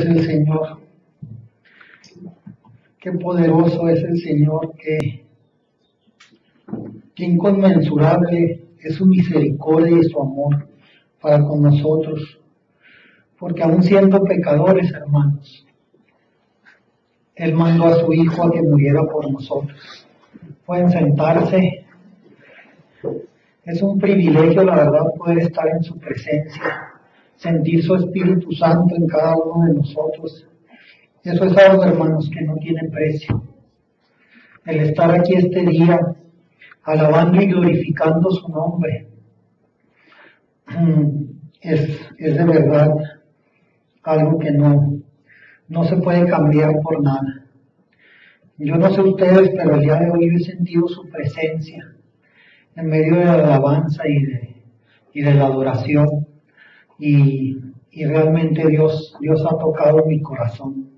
el Señor. Qué poderoso es el Señor, qué inconmensurable es su misericordia y su amor para con nosotros. Porque aun siendo pecadores, hermanos, Él mandó a su Hijo a que muriera por nosotros. Pueden sentarse. Es un privilegio, la verdad, poder estar en su presencia, sentir su Espíritu Santo en cada uno de nosotros. Eso es algo, hermanos, que no tiene precio. El estar aquí este día, alabando y glorificando su nombre, es de verdad algo que no se puede cambiar por nada. Yo no sé ustedes, pero el día de hoy he sentido su presencia en medio de la alabanza y de la adoración, y realmente Dios ha tocado mi corazón.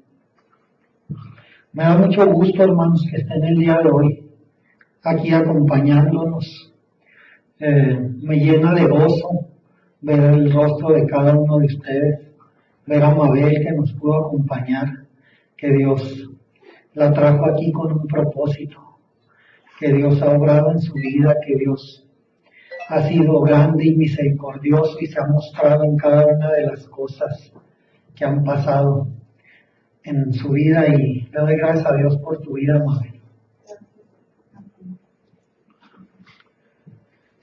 Me da mucho gusto, hermanos, que estén el día de hoy aquí acompañándonos. Me llena de gozo ver el rostro de cada uno de ustedes, ver a Mabel que nos pudo acompañar, que Dios la trajo aquí con un propósito, que Dios ha obrado en su vida, que Dios ha sido grande y misericordioso y se ha mostrado en cada una de las cosas que han pasado en su vida, y le doy gracias a Dios por tu vida, Mabel.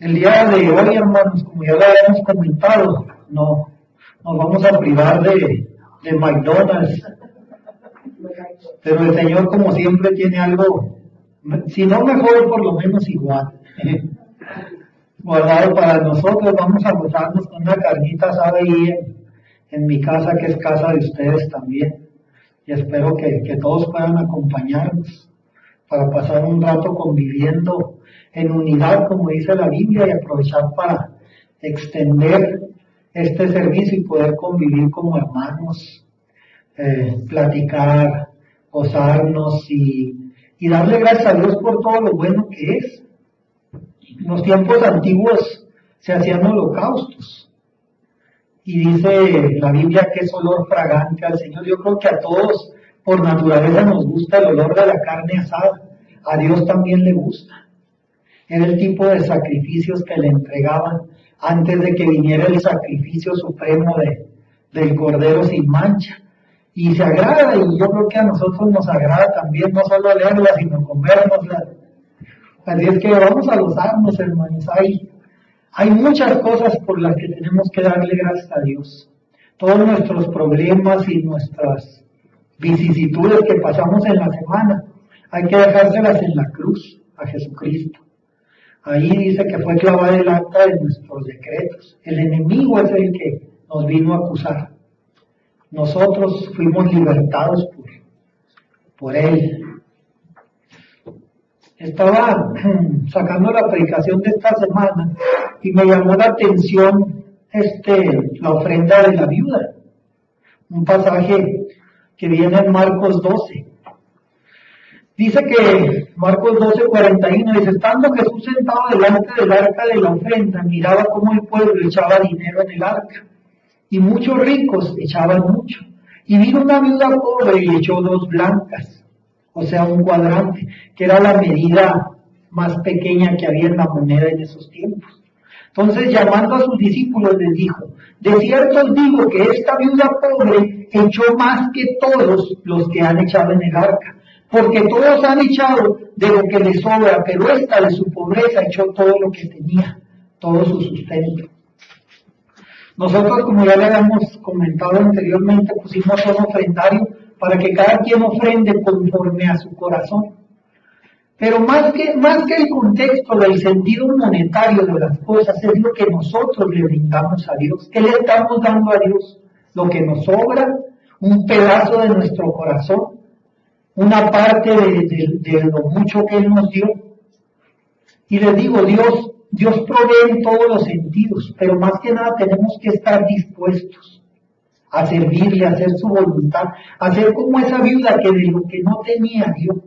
El día de hoy, hermanos, como ya lo habíamos comentado, no nos vamos a privar de McDonald's, pero el Señor, como siempre, tiene algo, si no mejor, por lo menos igual, guardado para nosotros. Vamos a gozarnos con una carnita asada ahí en mi casa, que es casa de ustedes también, y espero que todos puedan acompañarnos para pasar un rato conviviendo en unidad, como dice la Biblia, y aprovechar para extender este servicio y poder convivir como hermanos, platicar, gozarnos y darle gracias a Dios por todo lo bueno que es. En los tiempos antiguos se hacían holocaustos, y dice la Biblia que es olor fragante al Señor. Yo creo que a todos por naturaleza nos gusta el olor de la carne asada, a Dios también le gusta. Era el tipo de sacrificios que le entregaban antes de que viniera el sacrificio supremo del Cordero sin mancha. Y se agrada, y yo creo que a nosotros nos agrada también, no solo leerla, sino comérnosla. Así es que vamos a gozarnos, hermanos. Hay muchas cosas por las que tenemos que darle gracias a Dios. Todos nuestros problemas y nuestras vicisitudes que pasamos en la semana, hay que dejárselas en la cruz a Jesucristo. Ahí dice que fue clavada el acta de nuestros decretos. El enemigo es el que nos vino a acusar. Nosotros fuimos libertados por él. Estaba sacando la predicación de esta semana y me llamó la atención la ofrenda de la viuda. Un pasaje que viene en Marcos 12. Dice que Marcos 12:41 dice: estando Jesús sentado delante del arca de la ofrenda, miraba cómo el pueblo echaba dinero en el arca, y muchos ricos echaban mucho. Y vino una viuda pobre y echó 2 blancas, o sea, un cuadrante, que era la medida más pequeña que había en la moneda en esos tiempos. Entonces, llamando a sus discípulos, les dijo: de cierto os digo que esta viuda pobre echó más que todos los que han echado en el arca, porque todos han echado de lo que les sobra, pero esta de su pobreza echó todo lo que tenía, todo su sustento. Nosotros, como ya le habíamos comentado anteriormente, pusimos un ofrendario para que cada quien ofrende conforme a su corazón. Pero más que el contexto del sentido monetario de las cosas, es lo que nosotros le brindamos a Dios. ¿Qué le estamos dando a Dios? Lo que nos sobra, un pedazo de nuestro corazón, una parte de lo mucho que Él nos dio. Y les digo, Dios provee en todos los sentidos, pero más que nada tenemos que estar dispuestos a servirle, a hacer su voluntad, a ser como esa viuda que de lo que no tenía dio.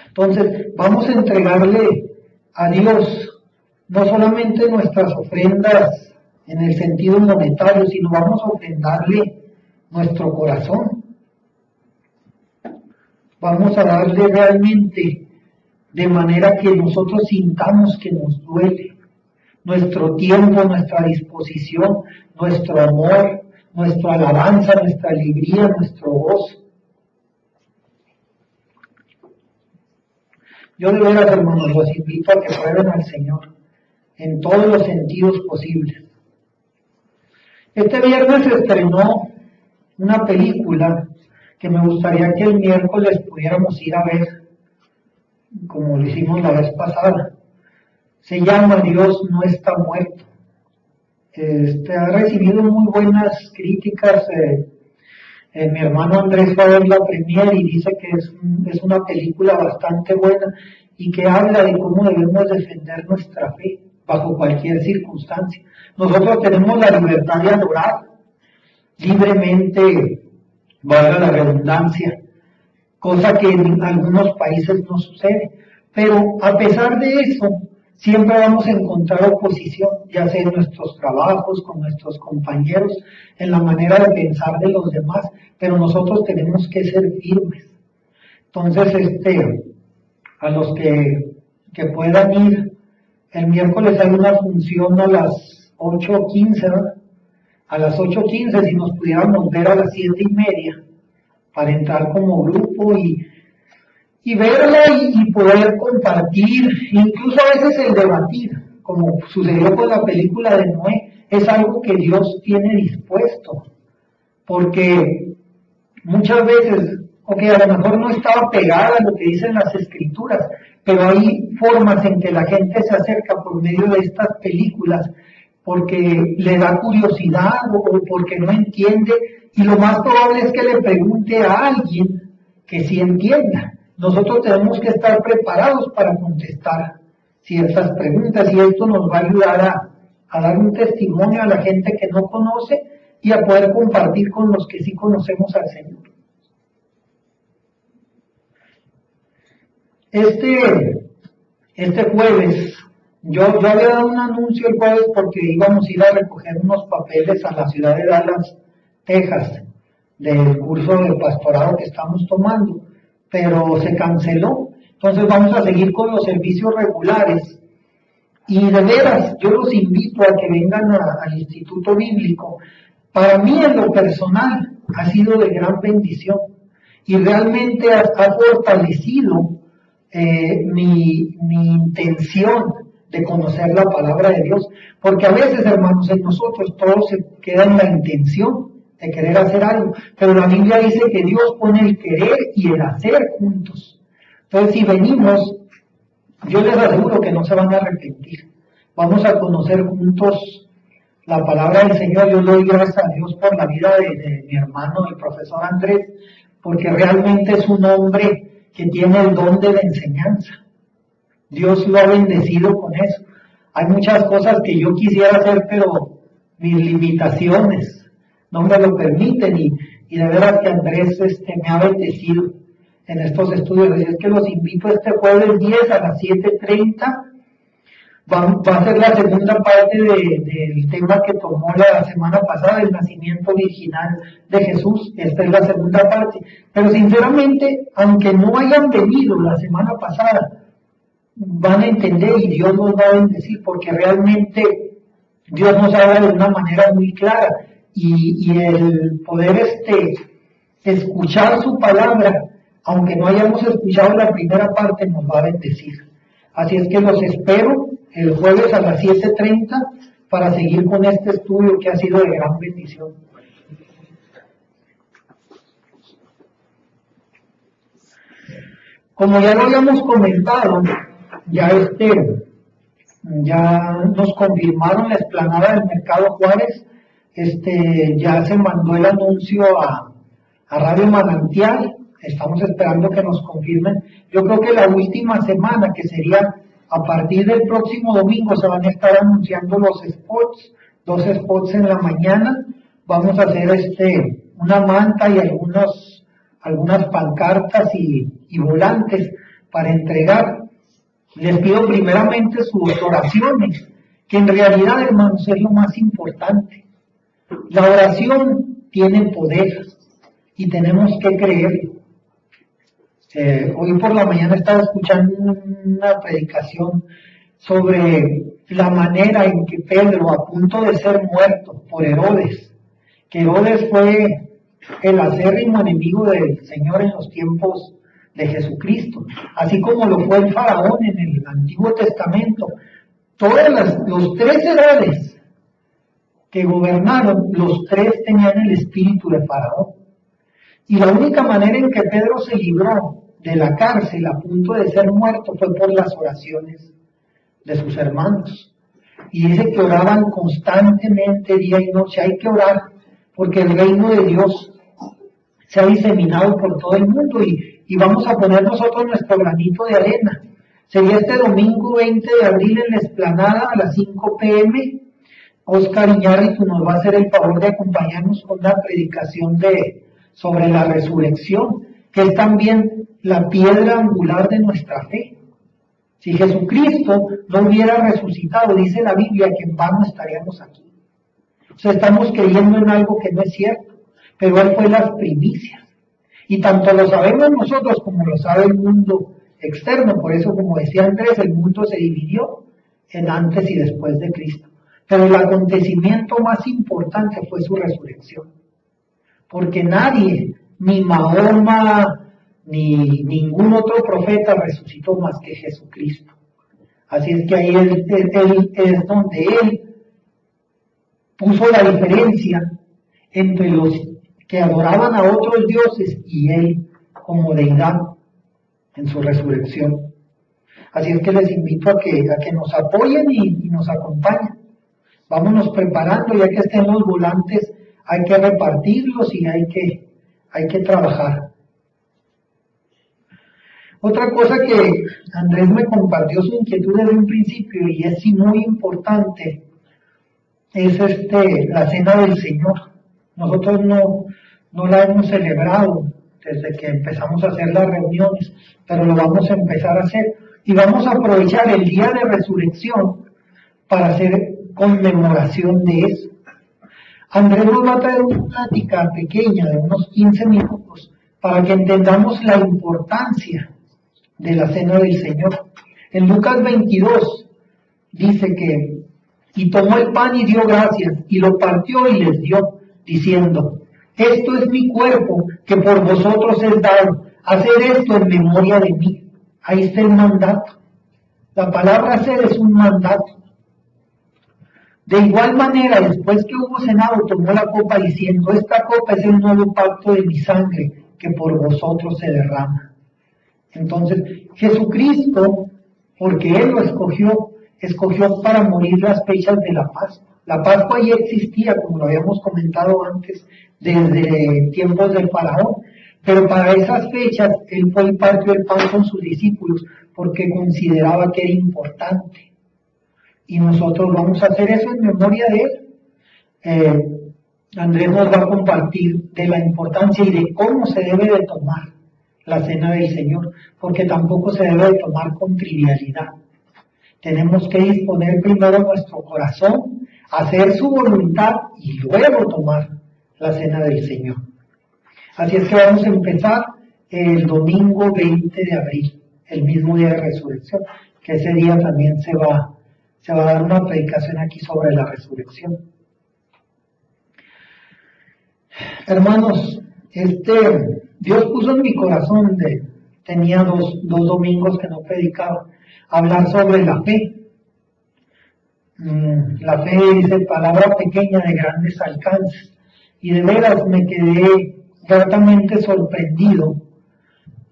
Entonces, vamos a entregarle a Dios no solamente nuestras ofrendas en el sentido monetario, sino vamos a ofrendarle nuestro corazón. Vamos a darle realmente de manera que nosotros sintamos que nos duele nuestro tiempo, nuestra disposición, nuestro amor, nuestra alabanza, nuestra alegría, nuestro gozo. Yo de veras, hermanos, los invito a que prueben al Señor en todos los sentidos posibles. Este viernes se estrenó una película que me gustaría que el miércoles pudiéramos ir a ver, como lo hicimos la vez pasada. Se llama Dios no está muerto. Ha recibido muy buenas críticas. Mi hermano Andrés fue a ver la premier y dice que es una película bastante buena y que habla de cómo debemos defender nuestra fe bajo cualquier circunstancia. Nosotros tenemos la libertad de adorar libremente, valga la redundancia, cosa que en algunos países no sucede. Pero a pesar de eso, siempre vamos a encontrar oposición, ya sea en nuestros trabajos, con nuestros compañeros, en la manera de pensar de los demás, pero nosotros tenemos que ser firmes. Entonces, a los que puedan ir, el miércoles hay una función a las 8:15, ¿verdad? A las 8:15, si nos pudiéramos ver a las 7:30, para entrar como grupo y verla y poder compartir, incluso a veces el debatir, como sucedió con la película de Noé, es algo que Dios tiene dispuesto, porque muchas veces, a lo mejor no estaba pegada a lo que dicen las escrituras, pero hay formas en que la gente se acerca por medio de estas películas, porque le da curiosidad o porque no entiende, y lo más probable es que le pregunte a alguien que sí entienda. Nosotros tenemos que estar preparados para contestar ciertas preguntas y esto nos va a ayudar a dar un testimonio a la gente que no conoce y a poder compartir con los que sí conocemos al Señor. Este jueves, yo había dado un anuncio el jueves porque íbamos a ir a recoger unos papeles a la ciudad de Dallas, Texas, del curso de pastorado que estamos tomando, pero se canceló. Entonces vamos a seguir con los servicios regulares. Y de veras, yo los invito a que vengan al Instituto Bíblico. Para mí, en lo personal, ha sido de gran bendición y realmente ha fortalecido mi intención de conocer la palabra de Dios, porque a veces, hermanos, en nosotros todo se queda en la intención de querer hacer algo, pero la Biblia dice que Dios pone el querer y el hacer juntos. Entonces, si venimos, yo les aseguro que no se van a arrepentir. Vamos a conocer juntos la palabra del Señor. Yo le doy gracias a Dios por la vida de mi hermano, el profesor Andrés, porque realmente es un hombre que tiene el don de la enseñanza. Dios lo ha bendecido con eso. Hay muchas cosas que yo quisiera hacer, pero mis limitaciones no me lo permiten, y de verdad que Andrés me ha bendecido en estos estudios. Así es que los invito este jueves 10 a las 7:30. Va a ser la segunda parte del tema que tomó la semana pasada, el nacimiento virginal de Jesús. Esta es la segunda parte. Pero sinceramente, aunque no hayan venido la semana pasada, van a entender y Dios nos va a bendecir, porque realmente Dios nos habla de una manera muy clara, y el poder escuchar su palabra, aunque no hayamos escuchado la primera parte, nos va a bendecir. Así es que los espero el jueves a las 7:30 para seguir con este estudio que ha sido de gran bendición. Como ya lo habíamos comentado, ya nos confirmaron la explanada del Mercado Juárez. Ya se mandó el anuncio a Radio Manantial. Estamos esperando que nos confirmen. Yo creo que la última semana, que sería a partir del próximo domingo, se van a estar anunciando los spots, 2 spots en la mañana. Vamos a hacer una manta y algunas pancartas y volantes para entregar. Les pido primeramente sus oraciones, que en realidad, hermanos, es lo más importante. La oración tiene poder y tenemos que creer. Hoy por la mañana estaba escuchando una predicación sobre la manera en que Pedro, a punto de ser muerto por Herodes, que Herodes fue el acérrimo enemigo del Señor en los tiempos de Jesucristo, así como lo fue el faraón en el Antiguo Testamento. Los tres Herodes que gobernaron, los tres tenían el espíritu de faraón. Y la única manera en que Pedro se libró de la cárcel a punto de ser muerto fue por las oraciones de sus hermanos. Y dice que oraban constantemente día y noche. Hay que orar porque el reino de Dios se ha diseminado por todo el mundo y vamos a poner nosotros nuestro granito de arena. Sería este domingo 20 de abril en la explanada a las 5 p.m. Oscar Iñárritu nos va a hacer el favor de acompañarnos con la predicación sobre la resurrección, que es también la piedra angular de nuestra fe. Si Jesucristo no hubiera resucitado, dice la Biblia, que en vano estaríamos aquí. O sea, estamos creyendo en algo que no es cierto, pero Él fue las primicias. Y tanto lo sabemos nosotros como lo sabe el mundo externo. Por eso, como decía Andrés, el mundo se dividió en antes y después de Cristo. Pero el acontecimiento más importante fue su resurrección. Porque nadie, ni Mahoma, ni ningún otro profeta resucitó más que Jesucristo. Así es que ahí es donde Él puso la diferencia entre los que adoraban a otros dioses y Él como deidad en su resurrección. Así es que les invito a que nos apoyen y nos acompañen. Vámonos preparando, ya que estén los volantes, hay que repartirlos y hay que trabajar. Otra cosa que Andrés me compartió su inquietud desde un principio y es muy importante, es la Cena del Señor. Nosotros no la hemos celebrado desde que empezamos a hacer las reuniones, pero lo vamos a empezar a hacer y vamos a aprovechar el día de resurrección para hacer conmemoración de eso. Andrés nos va a traer una plática pequeña de unos 15 minutos para que entendamos la importancia de la Cena del Señor. En Lucas 22 dice que, y tomó el pan y dio gracias, y lo partió y les dio, diciendo, esto es mi cuerpo que por vosotros es dado, hacer esto en memoria de mí. Ahí está el mandato. La palabra hacer es un mandato. De igual manera, después que hubo cenado, tomó la copa diciendo, esta copa es el nuevo pacto de mi sangre que por vosotros se derrama. Entonces, Jesucristo, porque Él lo escogió para morir las fechas de la Pascua. La Pascua ya existía, como lo habíamos comentado antes, desde tiempos del faraón, pero para esas fechas Él fue y partió el pan con sus discípulos, porque consideraba que era importante. Y nosotros vamos a hacer eso en memoria de Él. Andrés nos va a compartir de la importancia y de cómo se debe de tomar la Cena del Señor, porque tampoco se debe de tomar con trivialidad. Tenemos que disponer primero nuestro corazón, hacer su voluntad y luego tomar la Cena del Señor. Así es que vamos a empezar el domingo 20 de abril, el mismo día de resurrección, que ese día también se va a dar una predicación aquí sobre la resurrección. Hermanos, Dios puso en mi corazón, tenía dos domingos que no predicaba, hablar sobre la fe. La fe dice palabra pequeña de grandes alcances. Y de veras me quedé gratamente sorprendido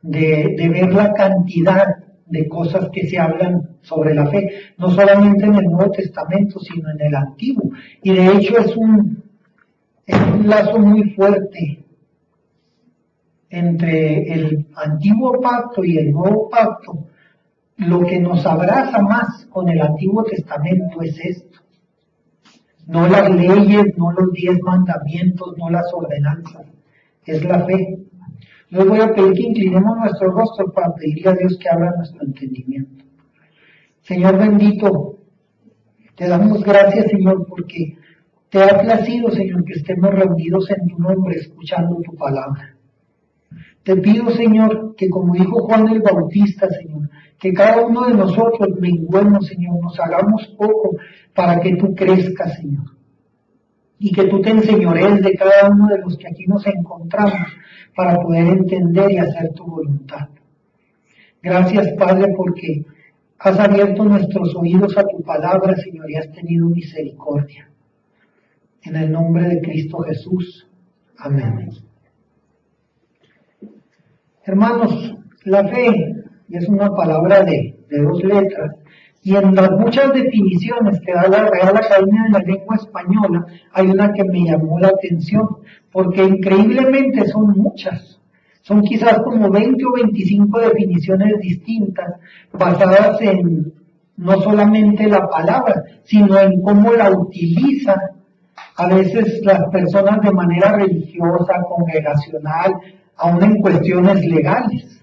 de ver la cantidad de cosas que se hablan sobre la fe, no solamente en el Nuevo Testamento, sino en el Antiguo. Y de hecho es un lazo muy fuerte entre el Antiguo Pacto y el Nuevo Pacto. Lo que nos abraza más con el Antiguo Testamento es esto. No las leyes, no los 10 mandamientos, no las ordenanzas. Es la fe. Yo voy a pedir que inclinemos nuestro rostro para pedirle a Dios que abra nuestro entendimiento. Señor bendito, te damos gracias, Señor, porque te ha placido, Señor, que estemos reunidos en tu nombre escuchando tu palabra. Te pido, Señor, que como dijo Juan el Bautista, Señor, que cada uno de nosotros menguemos, Señor, nos hagamos poco para que tú crezcas, Señor. Y que tú te enseñorees de cada uno de los que aquí nos encontramos para poder entender y hacer tu voluntad. Gracias, Padre, porque has abierto nuestros oídos a tu palabra, Señor, y has tenido misericordia. En el nombre de Cristo Jesús. Amén. Hermanos, la fe es una palabra de dos letras, y en las muchas definiciones que da la Real Academia de la Lengua Española, hay una que me llamó la atención, porque increíblemente son muchas. Son quizás como 20 o 25 definiciones distintas, basadas en no solamente la palabra, sino en cómo la utilizan a veces las personas de manera religiosa, congregacional, aún en cuestiones legales.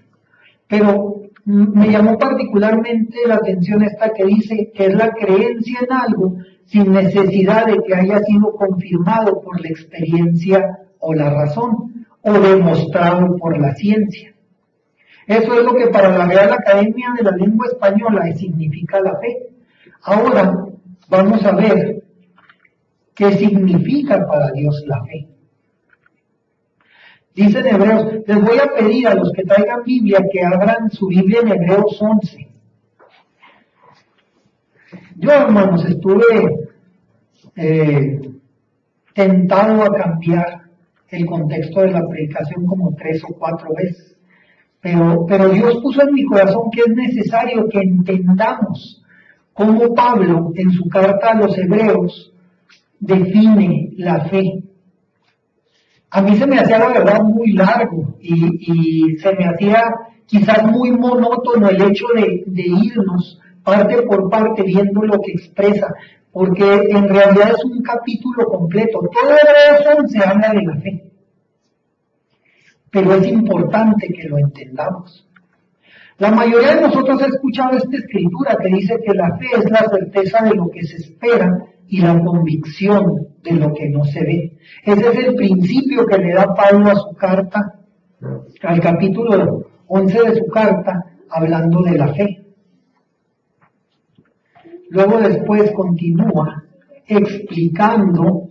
Pero me llamó particularmente la atención esta que dice que es la creencia en algo sin necesidad de que haya sido confirmado por la experiencia o la razón, o demostrado por la ciencia. Eso es lo que para la Real Academia de la Lengua Española significa la fe. Ahora vamos a ver qué significa para Dios la fe. Dice en Hebreos, les voy a pedir a los que traigan Biblia que abran su Biblia en Hebreos 11. Yo, hermanos, estuve tentado a cambiar el contexto de la predicación como 3 o 4 veces. Pero Dios puso en mi corazón que es necesario que entendamos cómo Pablo, en su carta a los Hebreos, define la fe. A mí se me hacía la verdad muy largo y se me hacía quizás muy monótono el hecho de irnos parte por parte viendo lo que expresa, porque en realidad es un capítulo completo. Todo eso se habla de la fe, pero es importante que lo entendamos. La mayoría de nosotros ha escuchado esta escritura que dice que la fe es la certeza de lo que se espera y la convicción de lo que no se ve. Ese es el principio que le da Pablo a su carta, al capítulo 11 de su carta, hablando de la fe. Luego después continúa explicando.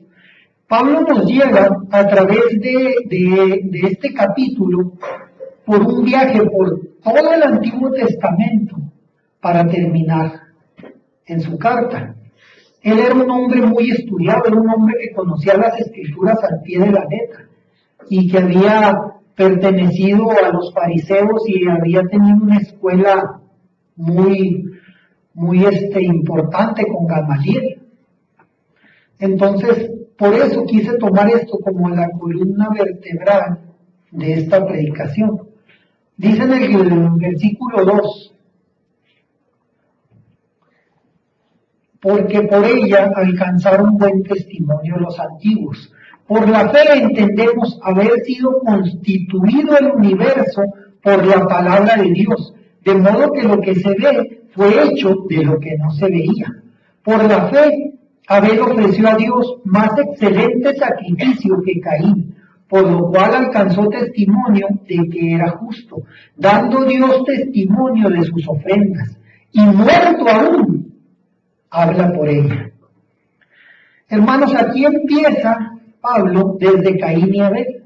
Pablo nos lleva a través de este capítulo por un viaje por todo el Antiguo Testamento para terminar en su carta. Él era un hombre muy estudiado, era un hombre que conocía las escrituras al pie de la letra y que había pertenecido a los fariseos y había tenido una escuela muy importante con Gamaliel. Entonces, por eso quise tomar esto como la columna vertebral de esta predicación. Dice en el versículo 2, porque por ella alcanzaron buen testimonio los antiguos. Por la fe entendemos haber sido constituido el universo por la palabra de Dios, de modo que lo que se ve fue hecho de lo que no se veía. Por la fe, Abel ofreció a Dios más excelente sacrificio que Caín, por lo cual alcanzó testimonio de que era justo, dando Dios testimonio de sus ofrendas, y muerto aún, habla por ella. Hermanos, aquí empieza Pablo desde Caín y Abel.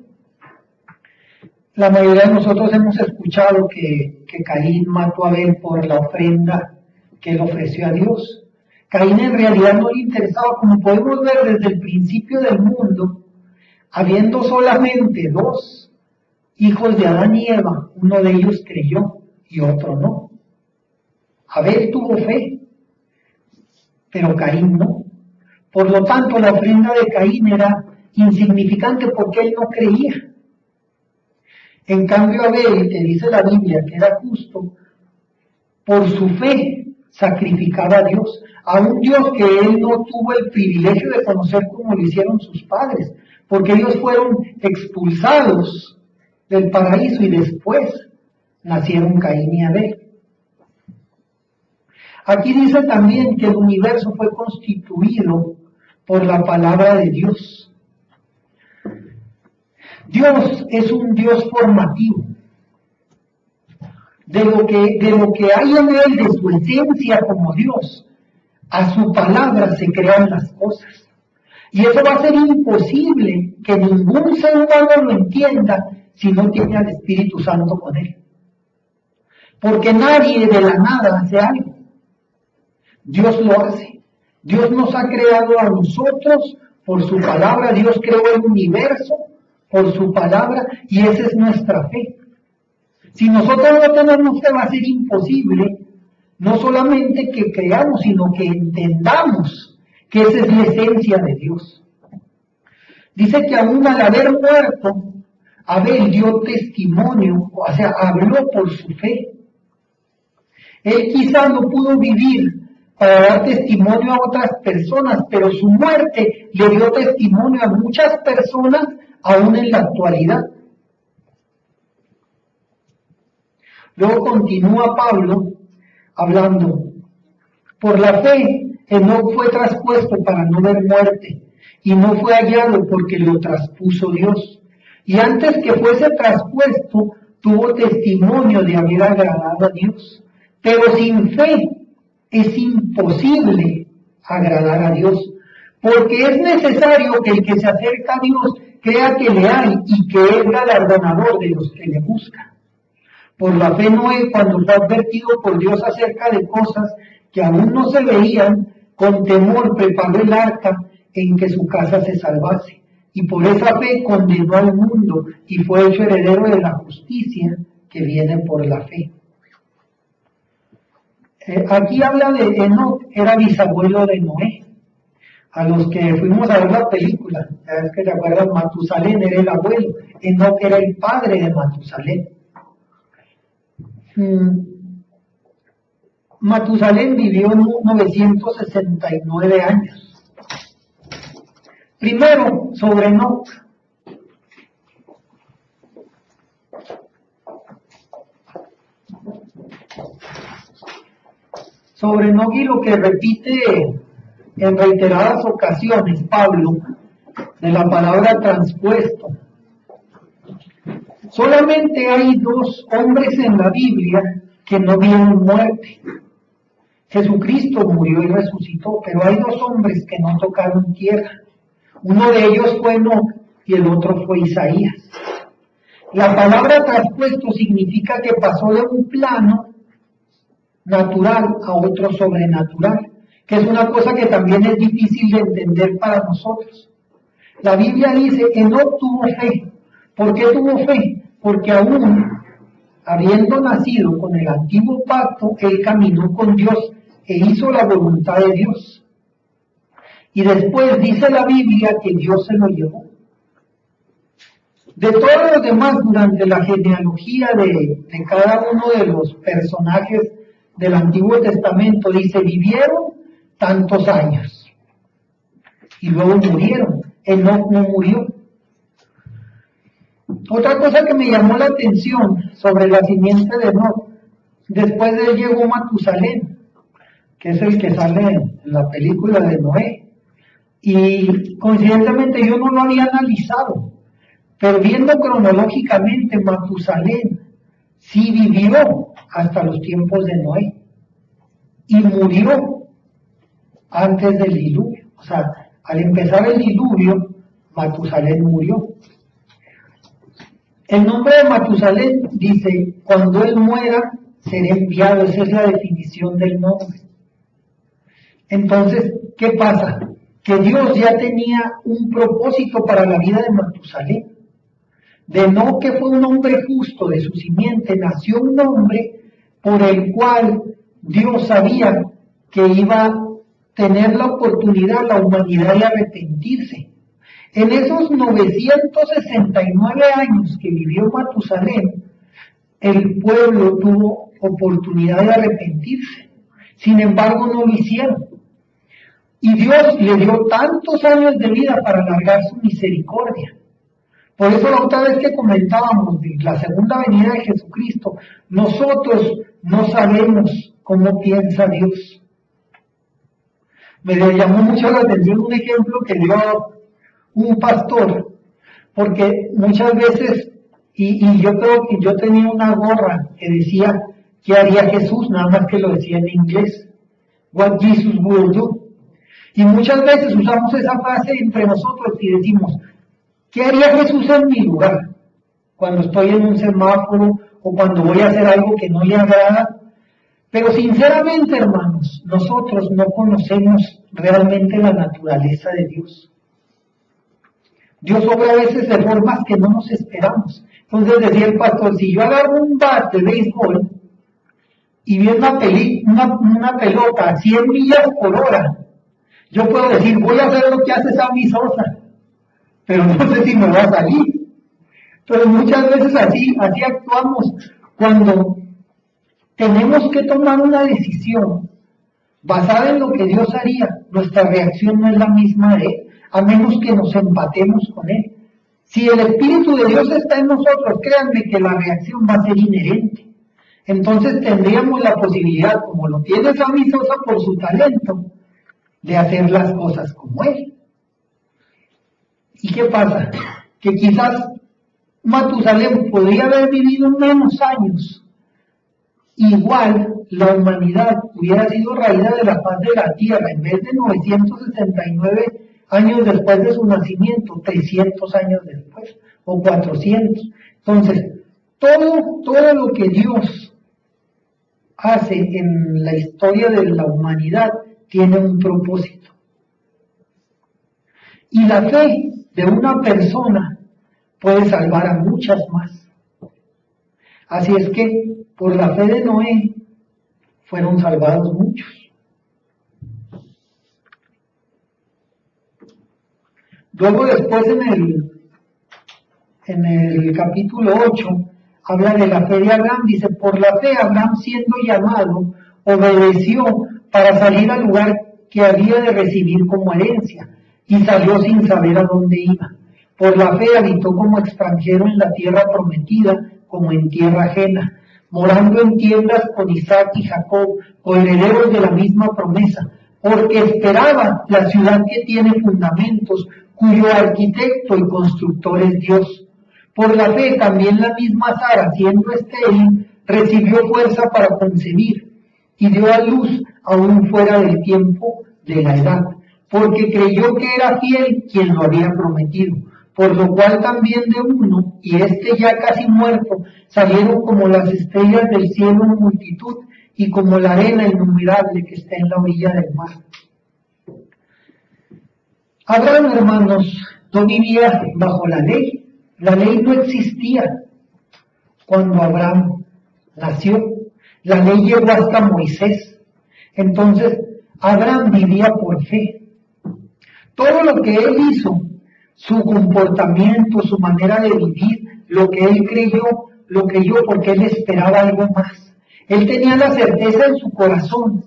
La mayoría de nosotros hemos escuchado que Caín mató a Abel por la ofrenda que él ofreció a Dios. Caín en realidad no le interesaba, como podemos ver desde el principio del mundo, habiendo solamente 2 hijos de Adán y Eva, uno de ellos creyó y otro no. Abel tuvo fe, pero Caín no. Por lo tanto, la ofrenda de Caín era insignificante porque él no creía. En cambio, Abel, que dice la Biblia que era justo, por su fe sacrificaba a Dios, a un Dios que él no tuvo el privilegio de conocer como lo hicieron sus padres, porque ellos fueron expulsados del paraíso y después nacieron Caín y Abel. Aquí dice también que el universo fue constituido por la palabra de Dios. Dios es un Dios formativo. De lo que hay en él, de su esencia como Dios, a su palabra se crean las cosas. Y eso va a ser imposible que ningún ser humano lo entienda si no tiene al Espíritu Santo con él. Porque nadie de la nada hace algo. Dios lo hace. Dios nos ha creado a nosotros por su palabra. Dios creó el universo por su palabra y esa es nuestra fe. Si nosotros no tenemos fe, va a ser imposible no solamente que creamos, sino que entendamos que esa es la esencia de Dios. Dice que aún al haber muerto, Abel dio testimonio, o sea, habló por su fe. Él quizá no pudo vivir para dar testimonio a otras personas, pero su muerte le dio testimonio a muchas personas aún en la actualidad. Luego continúa Pablo hablando. Por la fe, Enoc fue traspuesto para no ver muerte, y no fue hallado porque lo traspuso Dios. Y antes que fuese traspuesto, tuvo testimonio de haber agradado a Dios. Pero sin fe es imposible agradar a Dios, porque es necesario que el que se acerca a Dios crea que le hay y que es galardonador de los que le buscan. Por la fe Noé, cuando fue advertido por Dios acerca de cosas que aún no se veían, con temor preparó el arca en que su casa se salvase. Y por esa fe condenó al mundo y fue hecho heredero de la justicia que viene por la fe. Aquí habla de Enoc, era bisabuelo de Noé. A los que fuimos a ver la película, ya es que te acuerdas, Matusalén era el abuelo, Enoc era el padre de Matusalén. Matusalén vivió 969 años. Primero, sobre Enoc. Sobre Enoc y lo que repite en reiteradas ocasiones Pablo de la palabra traspuesto. Solamente hay dos hombres en la Biblia que no vieron muerte. Jesucristo murió y resucitó, pero hay dos hombres que no tocaron tierra. Uno de ellos fue Enoc y el otro fue Isaías. La palabra traspuesto significa que pasó de un plano natural a otro sobrenatural, que es una cosa que también es difícil de entender para nosotros. La Biblia dice que Enoc tuvo fe. ¿Por qué tuvo fe? Porque aún habiendo nacido con el antiguo pacto, él caminó con Dios e hizo la voluntad de Dios. Y después dice la Biblia que Dios se lo llevó. De todos los demás, durante la genealogía de cada uno de los personajes del Antiguo Testamento, dice, vivieron tantos años y luego murieron. Enoc no murió. Otra cosa que me llamó la atención sobre la simiente de Enoc, después de él llegó Matusalén, que es el que sale en la película de Noé, y coincidentemente yo no lo había analizado, pero viendo cronológicamente, Matusalén sí vivió hasta los tiempos de Noé y murió antes del diluvio. O sea, al empezar el diluvio, Matusalén murió. El nombre de Matusalén dice, cuando él muera, será enviado. Esa es la definición del nombre. Entonces, ¿qué pasa? Que Dios ya tenía un propósito para la vida de Matusalén. De Enoc, que fue un hombre justo, de su simiente nació un hombre por el cual Dios sabía que iba a tener la oportunidad, la humanidad, de arrepentirse. En esos 969 años que vivió Matusalén, el pueblo tuvo oportunidad de arrepentirse. Sin embargo, no lo hicieron. Y Dios le dio tantos años de vida para alargar su misericordia. Por eso la otra vez que comentábamos de la segunda venida de Jesucristo, nosotros no sabemos cómo piensa Dios. Me llamó mucho la atención un ejemplo que dio un pastor, porque muchas veces, y yo creo que yo tenía una gorra que decía, ¿qué haría Jesús? Nada más que lo decía en inglés, What Jesus will do. Y muchas veces usamos esa frase entre nosotros y decimos, ¿qué haría Jesús en mi lugar? Cuando estoy en un semáforo o cuando voy a hacer algo que no le agrada. Pero sinceramente, hermanos, nosotros no conocemos realmente la naturaleza de Dios. Dios obra a veces de formas que no nos esperamos. Entonces decía el pastor, si yo agarro un bat de béisbol y vi una pelota a 100 millas por hora, yo puedo decir, voy a hacer lo que hace Sammy Sosa, pero no sé si me va a salir. Pero muchas veces así actuamos cuando tenemos que tomar una decisión basada en lo que Dios haría. Nuestra reacción no es la misma de Él, a menos que nos empatemos con Él. Si el Espíritu de Dios está en nosotros, créanme que la reacción va a ser inherente. Entonces tendríamos la posibilidad, como lo tiene Sammy Sosa por su talento, de hacer las cosas como Él. ¿Y qué pasa? Que quizás Matusalén podría haber vivido menos años. Igual la humanidad hubiera sido raída de la faz de la tierra, en vez de 969 años después de su nacimiento, 300 años después, o 400. Entonces, todo lo que Dios hace en la historia de la humanidad tiene un propósito. Y la fe de una persona puede salvar a muchas más. Así es que por la fe de Noé fueron salvados muchos. Luego después en el capítulo 8 habla de la fe de Abraham. Dice, por la fe Abraham, siendo llamado, obedeció para salir al lugar que había de recibir como herencia, y salió sin saber a dónde iba. Por la fe habitó como extranjero en la tierra prometida, como en tierra ajena, morando en tiendas con Isaac y Jacob, coherederos de la misma promesa, porque esperaba la ciudad que tiene fundamentos, cuyo arquitecto y constructor es Dios. Por la fe también la misma Sara, siendo estéril, recibió fuerza para concebir, y dio a luz aún fuera del tiempo de la edad, porque creyó que era fiel quien lo había prometido. Por lo cual también de uno, y este ya casi muerto, salieron como las estrellas del cielo en multitud, y como la arena innumerable que está en la orilla del mar. Abraham, hermanos, no vivía bajo la ley. La ley no existía cuando Abraham nació. La ley llegó hasta Moisés. Entonces, Abraham vivía por fe. Todo lo que él hizo, su comportamiento, su manera de vivir, lo que él creyó, lo creyó porque él esperaba algo más. Él tenía la certeza en su corazón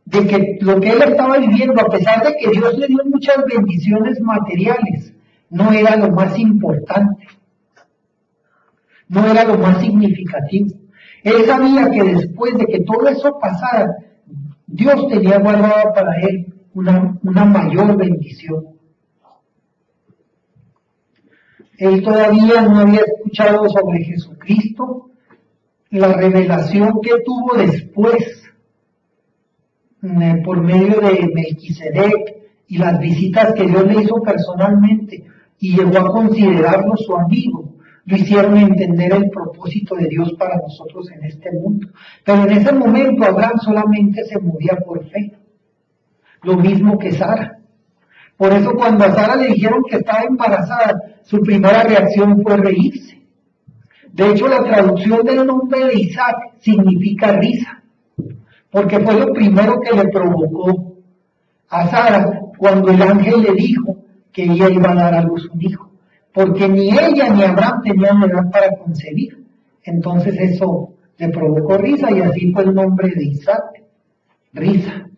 de que lo que él estaba viviendo, a pesar de que Dios le dio muchas bendiciones materiales, no era lo más importante, no era lo más significativo. Él sabía que después de que todo eso pasara, Dios tenía guardado para él una mayor bendición. Él todavía no había escuchado sobre Jesucristo, la revelación que tuvo después por medio de Melquisedec y las visitas que Dios le hizo personalmente y llegó a considerarlo su amigo, lo hicieron entender el propósito de Dios para nosotros en este mundo. Pero en ese momento Abraham solamente se movía por fe, lo mismo que Sara. Por eso cuando a Sara le dijeron que estaba embarazada, su primera reacción fue reírse. De hecho, la traducción del nombre de Isaac significa risa, porque fue lo primero que le provocó a Sara cuando el ángel le dijo que ella iba a dar a luz un hijo, porque ni ella ni Abraham tenían edad para concebir. Entonces eso le provocó risa y así fue el nombre de Isaac, risa.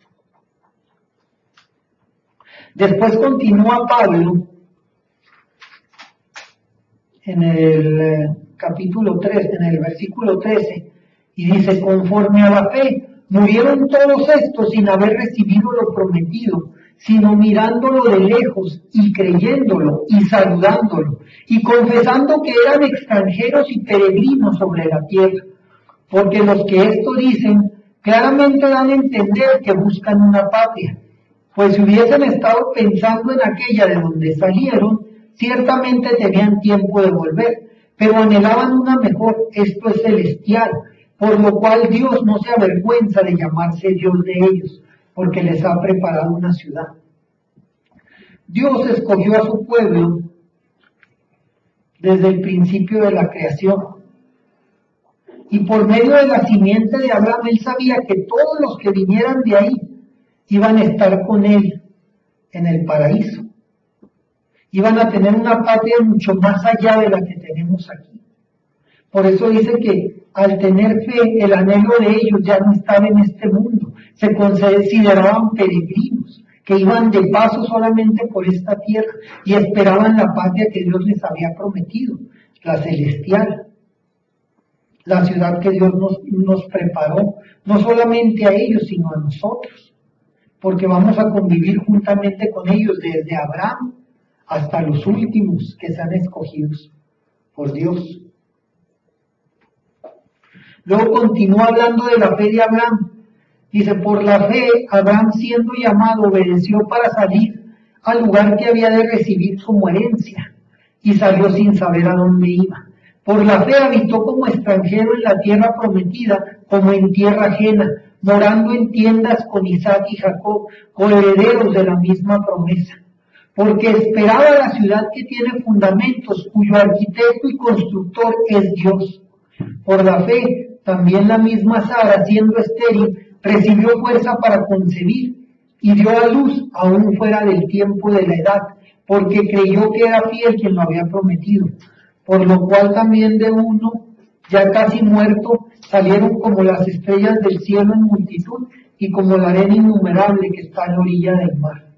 Después continúa Pablo en el capítulo 3, en el versículo 13, y dice, conforme a la fe, murieron todos estos sin haber recibido lo prometido, sino mirándolo de lejos y creyéndolo y saludándolo y confesando que eran extranjeros y peregrinos sobre la tierra, porque los que esto dicen claramente dan a entender que buscan una patria, pues si hubiesen estado pensando en aquella de donde salieron, ciertamente tenían tiempo de volver, pero anhelaban una mejor, esto es celestial, por lo cual Dios no se avergüenza de llamarse Dios de ellos, porque les ha preparado una ciudad. Dios escogió a su pueblo desde el principio de la creación, y por medio de la simiente de Abraham, él sabía que todos los que vinieran de ahí iban a estar con él en el paraíso. Iban a tener una patria mucho más allá de la que tenemos aquí. Por eso dice que al tener fe, el anhelo de ellos ya no estaba en este mundo. Se consideraban peregrinos, que iban de paso solamente por esta tierra y esperaban la patria que Dios les había prometido, la celestial. La ciudad que Dios nos preparó, no solamente a ellos, sino a nosotros, porque vamos a convivir juntamente con ellos desde Abraham hasta los últimos que sean escogidos por Dios. Luego continúa hablando de la fe de Abraham. Dice, por la fe, Abraham siendo llamado, obedeció para salir al lugar que había de recibir como herencia, y salió sin saber a dónde iba. Por la fe habitó como extranjero en la tierra prometida, como en tierra ajena, morando en tiendas con Isaac y Jacob, coherederos de la misma promesa. Porque esperaba la ciudad que tiene fundamentos, cuyo arquitecto y constructor es Dios. Por la fe, también la misma Sara, siendo estéril, recibió fuerza para concebir y dio a luz aún fuera del tiempo de la edad, porque creyó que era fiel quien lo había prometido. Por lo cual también de uno, ya casi muerto, salieron como las estrellas del cielo en multitud y como la arena innumerable que está a la orilla del mar.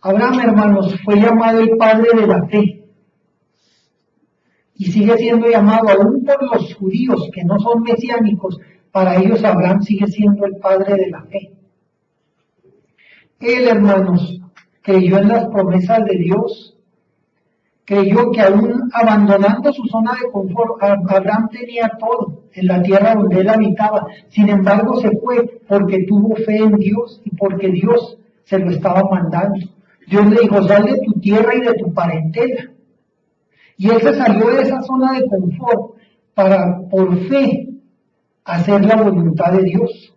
Abraham, hermanos, fue llamado el padre de la fe y sigue siendo llamado aún por los judíos que no son mesiánicos. Para ellos Abraham sigue siendo el padre de la fe. Él, hermanos, creyó en las promesas de Dios, creyó que aún abandonando su zona de confort, Abraham tenía todo en la tierra donde él habitaba. Sin embargo, se fue porque tuvo fe en Dios y porque Dios se lo estaba mandando. Dios le dijo, sal de tu tierra y de tu parentela. Y él se salió de esa zona de confort para, por fe, hacer la voluntad de Dios.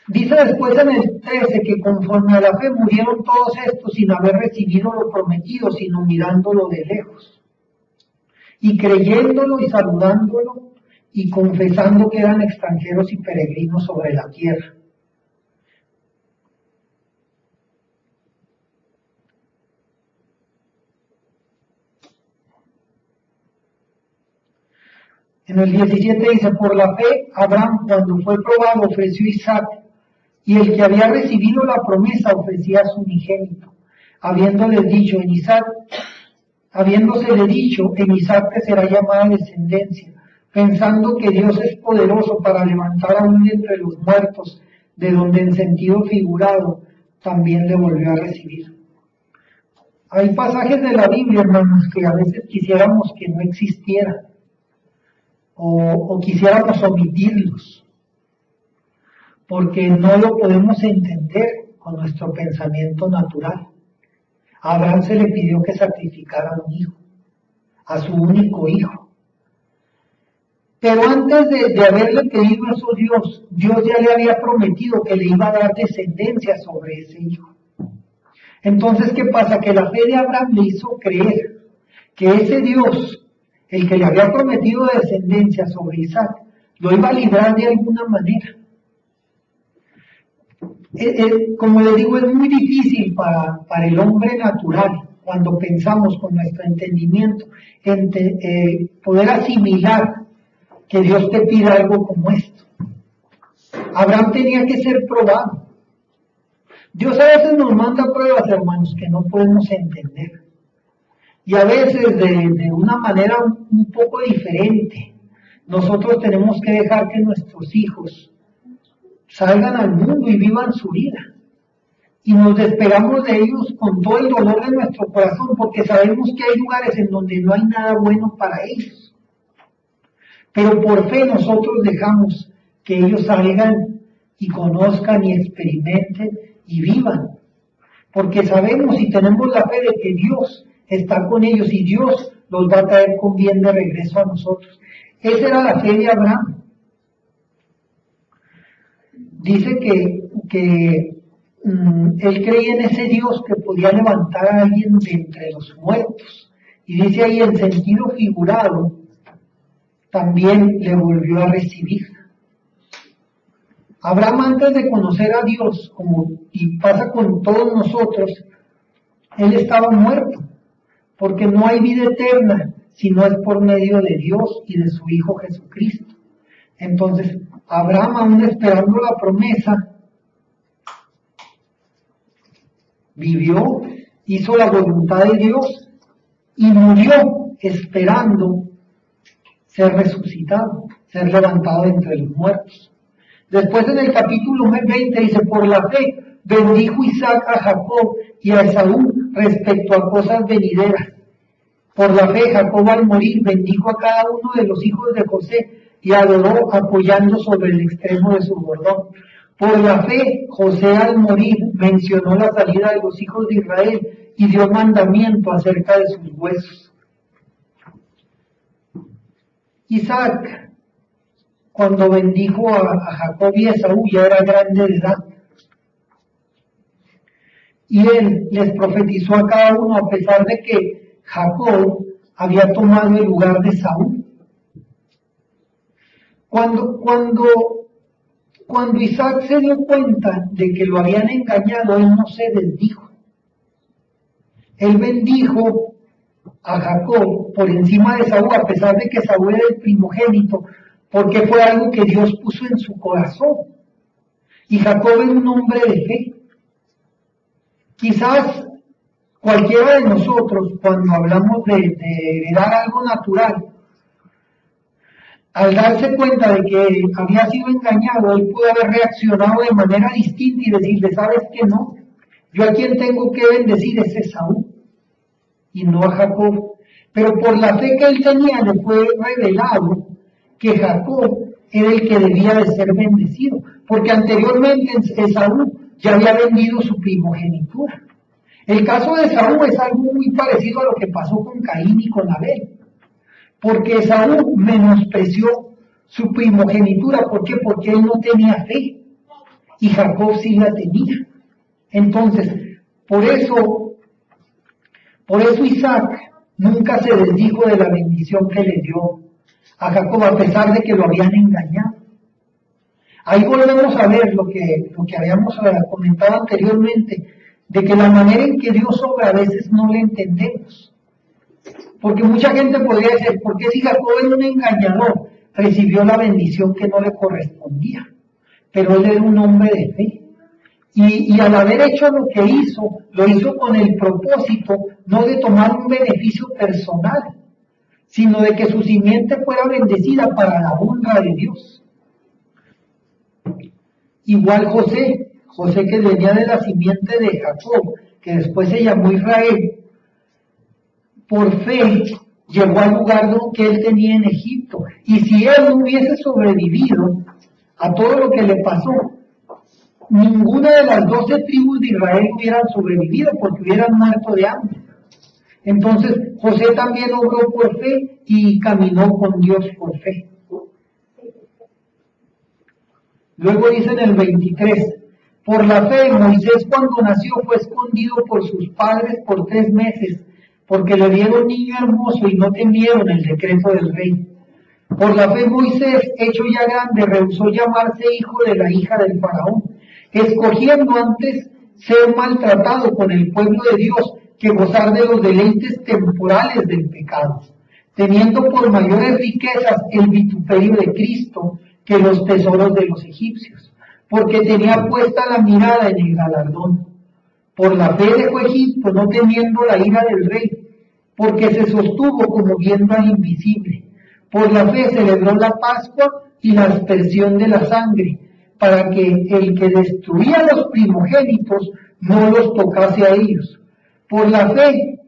Dice después en el 13 que conforme a la fe murieron todos estos sin haber recibido lo prometido, sino mirándolo de lejos, y creyéndolo y saludándolo, y confesando que eran extranjeros y peregrinos sobre la tierra. En el 17 dice, por la fe, Abraham, cuando fue probado, ofreció Isaac, y el que había recibido la promesa ofrecía a su unigénito, habiéndosele dicho, en Isaac te será llamada descendencia, pensando que Dios es poderoso para levantar aún entre los muertos, de donde en sentido figurado también le volvió a recibir. Hay pasajes de la Biblia, hermanos, que a veces quisiéramos que no existieran, o quisiéramos omitirlos, porque no lo podemos entender con nuestro pensamiento natural. A Abraham se le pidió que sacrificara a un hijo, a su único hijo. Pero antes de haberle pedido eso a Dios ya le había prometido que le iba a dar descendencia sobre ese hijo. Entonces, ¿qué pasa? Que la fe de Abraham le hizo creer que ese Dios, el que le había prometido descendencia sobre Isaac, lo iba a librar de alguna manera. Como le digo, es muy difícil para el hombre natural, cuando pensamos con nuestro entendimiento, poder asimilar que Dios te pida algo como esto. Abraham tenía que ser probado. Dios a veces nos manda pruebas, hermanos, que no podemos entender. Y a veces de una manera un poco diferente. Nosotros tenemos que dejar que nuestros hijos salgan al mundo y vivan su vida. Y nos despegamos de ellos con todo el dolor de nuestro corazón, porque sabemos que hay lugares en donde no hay nada bueno para ellos. Pero por fe nosotros dejamos que ellos salgan y conozcan y experimenten y vivan. Porque sabemos y tenemos la fe de que Dios está con ellos y Dios los va a traer con bien de regreso a nosotros. Esa era la fe de Abraham. Dice que él creía en ese Dios que podía levantar a alguien de entre los muertos. Y dice ahí en sentido figurado, también le volvió a recibir. Abraham, antes de conocer a Dios, como y pasa con todos nosotros, él estaba muerto, porque no hay vida eterna si no es por medio de Dios y de su Hijo Jesucristo. Entonces, Abraham, aún esperando la promesa, vivió, hizo la voluntad de Dios y murió esperando ser resucitado, ser levantado entre los muertos. Después en el capítulo 20 dice, por la fe bendijo Isaac a Jacob y a Esaú respecto a cosas venideras. Por la fe Jacob al morir bendijo a cada uno de los hijos de José y adoró apoyando sobre el extremo de su bordón. Por la fe José al morir mencionó la salida de los hijos de Israel y dio mandamiento acerca de sus huesos. Isaac, cuando bendijo a Jacob y Esaú, ya era grande de edad. Y él les profetizó a cada uno, a pesar de que Jacob había tomado el lugar de Saúl. Cuando Isaac se dio cuenta de que lo habían engañado, él no se desdijo. Él bendijo a Jacob por encima de Saúl, a pesar de que Saúl era el primogénito, porque fue algo que Dios puso en su corazón. Y Jacob es un hombre de fe. Quizás cualquiera de nosotros, cuando hablamos de heredar algo natural, al darse cuenta de que había sido engañado, él pudo haber reaccionado de manera distinta y decirle, ¿sabes qué? No, yo a quien tengo que bendecir es Esaú y no a Jacob. Pero por la fe que él tenía le fue revelado que Jacob era el que debía de ser bendecido, porque anteriormente Esaú ya había vendido su primogenitura. El caso de Esaú es algo muy parecido a lo que pasó con Caín y con Abel, porque Esaú menospreció su primogenitura. ¿Por qué? Porque él no tenía fe y Jacob sí la tenía. Entonces, por eso Isaac nunca se desdijo de la bendición que le dio a Jacob, a pesar de que lo habían engañado. Ahí volvemos a ver lo que habíamos comentado anteriormente, de que la manera en que Dios obra a veces no le entendemos. Porque mucha gente podría decir, ¿por qué si Jacob era un engañador recibió la bendición que no le correspondía? Pero él era un hombre de fe. Y al haber hecho lo que hizo, lo hizo con el propósito no de tomar un beneficio personal, sino de que su simiente fuera bendecida para la honra de Dios. Igual José que venía de la simiente de Jacob, que después se llamó Israel, por fe llegó al lugar que él tenía en Egipto. Y si él no hubiese sobrevivido a todo lo que le pasó, ninguna de las 12 tribus de Israel hubieran sobrevivido, porque hubieran muerto de hambre. Entonces José también obró por fe y caminó con Dios por fe. Luego dice en el 23, por la fe Moisés cuando nació fue escondido por sus padres por 3 meses, porque le dieron niño hermoso y no temieron el decreto del rey. Por la fe Moisés, hecho ya grande, rehusó llamarse hijo de la hija del faraón, escogiendo antes ser maltratado con el pueblo de Dios que gozar de los deleites temporales del pecado, teniendo por mayores riquezas el vituperio de Cristo que los tesoros de los egipcios, porque tenía puesta la mirada en el galardón. Por la fe dejó Egipto, no temiendo la ira del rey, porque se sostuvo como viendo al invisible. Por la fe celebró la Pascua y la aspersión de la sangre, para que el que destruía los primogénitos no los tocase a ellos. Por la fe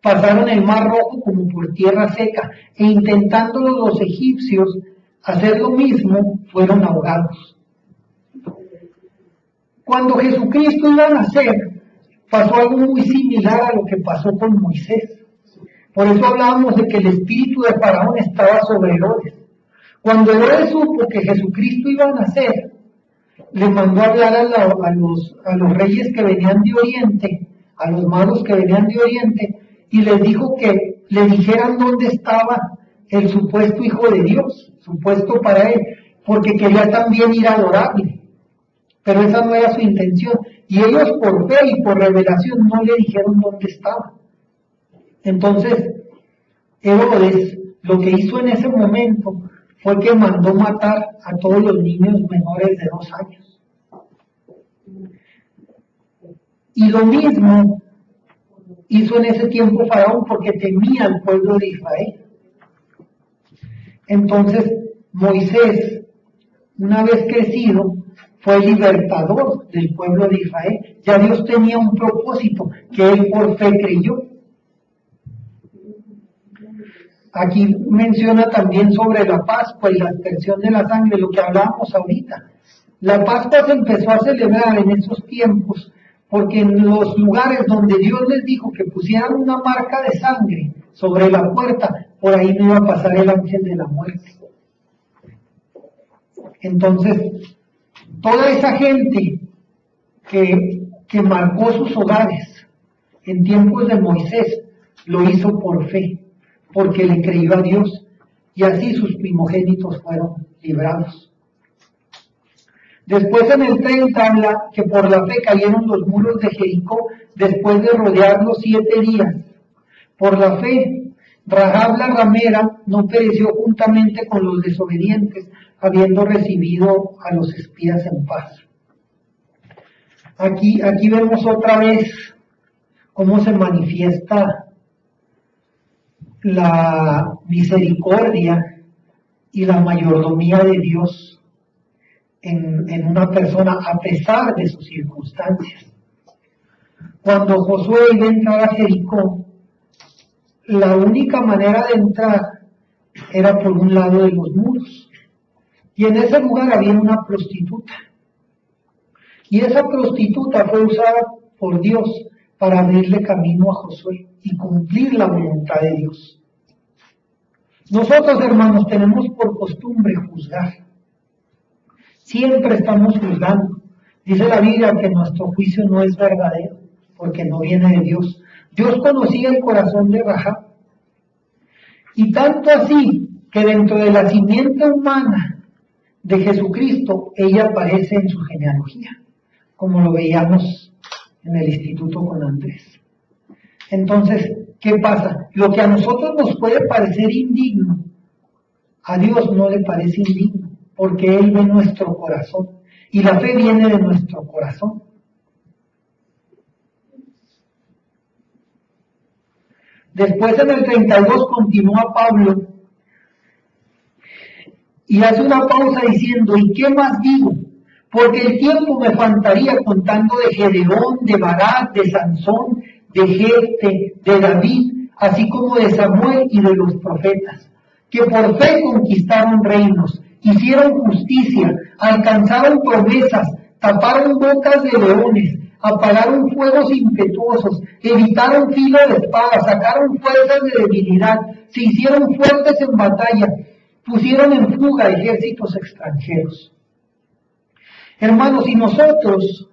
pasaron el mar rojo como por tierra seca, e intentándolo los egipcios hacer lo mismo, fueron ahogados. Cuando Jesucristo iba a nacer, pasó algo muy similar a lo que pasó con Moisés. Por eso hablábamos de que el espíritu de Faraón estaba sobre Herodes. Cuando Herodes supo que Jesucristo iba a nacer, le mandó a hablar a los reyes que venían de Oriente, a los magos que venían de Oriente, y les dijo que le dijeran dónde estaba el supuesto Hijo de Dios, supuesto para él, porque quería también ir a adorarle. Pero esa no era su intención. Y ellos por fe y por revelación no le dijeron dónde estaba. Entonces, Herodes lo que hizo en ese momento fue que mandó matar a todos los niños menores de 2 años. Y lo mismo hizo en ese tiempo Faraón porque temía al pueblo de Israel. Entonces, Moisés, una vez crecido, fue el libertador del pueblo de Israel. Ya Dios tenía un propósito que él por fe creyó. Aquí menciona también sobre la Pascua y la aspersión de la sangre, lo que hablábamos ahorita. La Pascua se empezó a celebrar en esos tiempos porque en los lugares donde Dios les dijo que pusieran una marca de sangre sobre la puerta, por ahí no iba a pasar el ángel de la muerte. Entonces, toda esa gente que marcó sus hogares en tiempos de Moisés, lo hizo por fe, porque le creyó a Dios, y así sus primogénitos fueron librados. Después en el 30 habla que por la fe cayeron los muros de Jericó después de rodearlos 7 días. Por la fe, Rahab la ramera no pereció juntamente con los desobedientes, habiendo recibido a los espías en paz. Aquí vemos otra vez cómo se manifiesta la misericordia y la mayordomía de Dios en una persona a pesar de sus circunstancias. Cuando Josué iba a entrar a Jericó, la única manera de entrar era por un lado de los muros, y en ese lugar había una prostituta, y esa prostituta fue usada por Dios para abrirle camino a Josué y cumplir la voluntad de Dios. Nosotros, hermanos, tenemos por costumbre juzgar. Siempre estamos juzgando. Dice la Biblia que nuestro juicio no es verdadero, porque no viene de Dios. Dios conocía el corazón de Rahab. Y tanto así que dentro de la simiente humana de Jesucristo, ella aparece en su genealogía, como lo veíamos en el instituto con Andrés. Entonces, ¿qué pasa? Lo que a nosotros nos puede parecer indigno, a Dios no le parece indigno, porque Él ve nuestro corazón, y la fe viene de nuestro corazón. Después en el 32 continúa Pablo y hace una pausa diciendo, ¿y qué más digo? Porque el tiempo me faltaría contando de Gedeón, de Barak, de Sansón, de Jefte, de David, así como de Samuel y de los profetas, que por fe conquistaron reinos, hicieron justicia, alcanzaron promesas, taparon bocas de leones, apagaron fuegos impetuosos, evitaron filo de espada, sacaron fuerzas de debilidad, se hicieron fuertes en batalla, pusieron en fuga ejércitos extranjeros. Hermanos, si nosotros